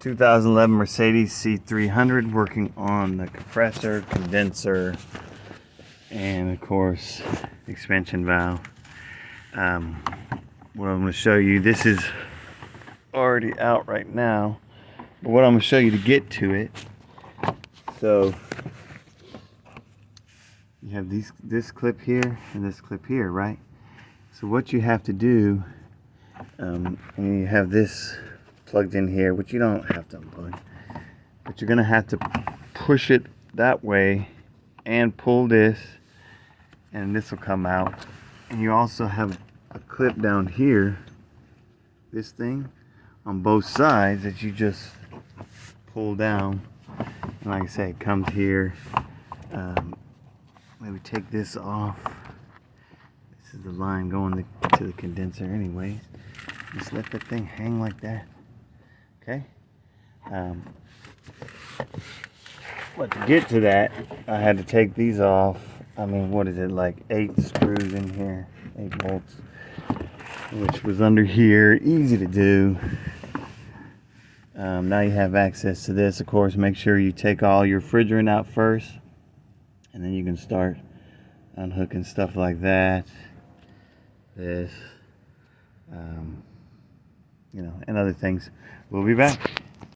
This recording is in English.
2011 Mercedes C300, working on the compressor, condenser, and of course expansion valve. What I'm going to show you, this is already out right now, but what I'm going to show you to get to it. So you have this clip here and this clip here, right? So what you have to do, and you have this plugged in here, which you don't have to unplug, but you're going to have to push it that way and pull this, and this will come out. And you also have a clip down here, this thing on both sides, that you just pull down, and like I say, it comes here. Maybe take this off. This is the line going to the condenser anyways. Just let that thing hang like that. Okay. But to get to that, I had to take these off. I mean, what is it, like 8 screws in here, 8 bolts, which was under here, easy to do. Now you have access to this. Of course, make sure you take all your refrigerant out first, and then you can start unhooking stuff like that, this, you know, and other things. We'll be back.